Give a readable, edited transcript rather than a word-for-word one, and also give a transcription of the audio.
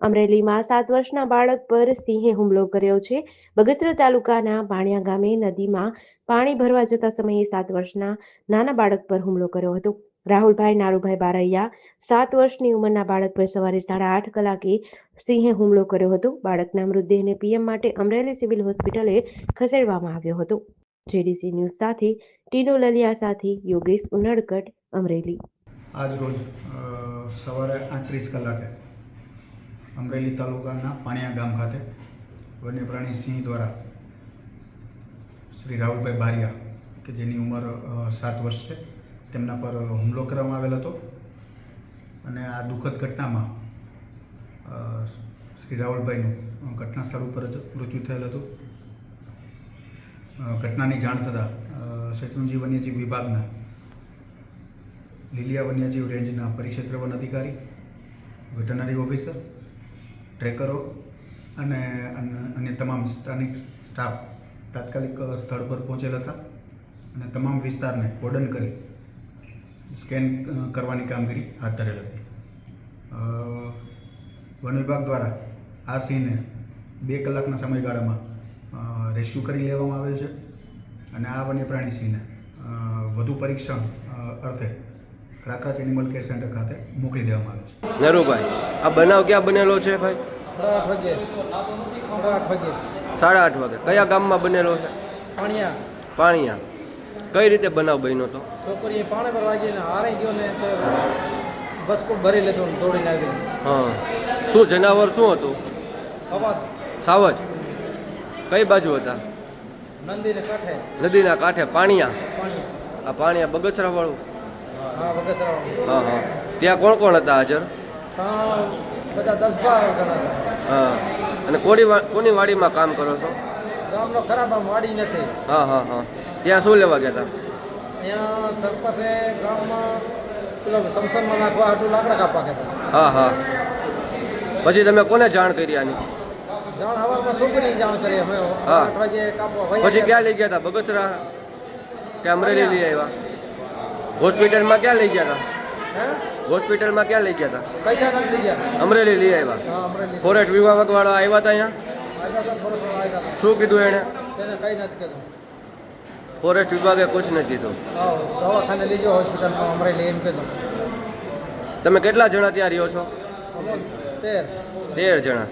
અમરેલીમાં 7 વર્ષના બાળક પર સિંહે હુમલો કર્યો છે. બગસરા તાલુકાના ભાણિયા ગામે નદીમાં પાણી ભરવા જતા સમયે 7 વર્ષના નાના બાળક પર હુમલો કર્યો હતો. રાહુલભાઈ નારુભાઈ બારૈયા 7 વર્ષની ઉંમરના બાળક પર સવારે 8:30 કલાકે સિંહે હુમલો કર્યો હતો. બાળકના મૃતદેહને પીએમ માટે અમરેલી સિવિલ હોસ્પિટલે ખસેડવામાં આવ્યો હતો. જેડીસી ન્યૂઝ સાથે ટીનો લલિયા સાથે યોગેશ ઉનડકટ, અમરેલી. આજ રોજ સવારે 8:30 કલાકે અમરેલી તાલુકાના પાણિયા ગામ ખાતે વન્ય પ્રાણી સિંહ દ્વારા શ્રી રાહુલભાઈ બારિયા કે જેની ઉંમર 7 વર્ષ છે તેમના પર હુમલો કરવામાં આવેલ હતો અને આ દુઃખદ ઘટનામાં શ્રી રાહુલભાઈનું ઘટના સ્થળ ઉપર જ મૃત્યુ થયેલ હતું. ઘટનાની જાણ થતાં શેત્રુંજી વન્યજીવ વિભાગના લીલિયા વન્યજીવ રેન્જના પરિક્ષેત્ર વન અધિકારી, વેટરનરી ઓફિસર, ટ્રેકરો અને અન્ય તમામ સ્થાનિક સ્ટાફ તાત્કાલિક સ્થળ પર પહોંચેલ હતા અને તમામ વિસ્તારને કોર્ડન કરી સ્કેન કરવાની કામગીરી હાથ ધરેલ હતી. વન વિભાગ દ્વારા આ સિંહને 2 કલાકના સમયગાળામાં રેસ્ક્યુ કરી લેવામાં આવેલ છે અને આ વન્ય પ્રાણી સિંહને વધુ પરીક્ષણ અર્થે ક્રાકરાચ એનિમલ કેર સેન્ટર ખાતે મોકલી દેવામાં આવે છે. નરુભાઈ, આ બનાવ ક્યાં બનેલો છે ભાઈ? 8:30 વાગે. કયા ગામમાં બનેલો છે? પાણિયા. કઈ રીતે બનાવ બન્યો હતો? છોકરીએ પાણી પર વાગીને હારાઈ ગયો ને તો બસકો ભરી લીધો ને દોડીને આવી. હા, શું જનાવર શું હતું? સાવજ. કઈ બાજુ હતા? નદીના કાંઠે. પાણિયા. આ પાણિયા બગસરા વાળું? હા, બગસરા. હા હા. ત્યાં કોણ કોણ હતા હાજર? બધા 10-12 જણા હતા. હા. અને કોની વાડીમાં કામ કરો છો? ગામનો ખરાબ આમ વાડી નથી. હા હા હા. ત્યાં શું લેવા ગયા હતા? ત્યાં સરપંચે ગામમાં પેલો સમસનમાં નાખવા આટલું લાકડા કાપવા ગયા હતા. હા હા. પછી તમે કોને જાણ કરી આની? જાણ સવારમાં છોકરી જાણ કરી અમે 8 વાગે કાપવા. પછી ક્યાં લઈ ગયા હતા? બગસરા કે અમરેલી લઈ આવ્યા? હોસ્પિટલમાં ક્યાં લઈ ગયા હતા? હોસ્પિટલમાં ક્યાં લઈ ગયા હતા? કઈ ક્યાં નથી લઈ ગયા? અમરેલી લઈ આવ્યા. ફોરેસ્ટ વિભાગ વાળા આવ્યા હતા અહીંયા? શું કીધું એને? કઈ નથી કીધું. ફોરેસ્ટ વિભાગે કુછ નથી કીધું. દવાખાને લઈ જાઓ હોસ્પિટલમાં અમરેલી એમ કીધું. તમે કેટલા જણા ત્યાં રહ્યો છો? 13 જણા.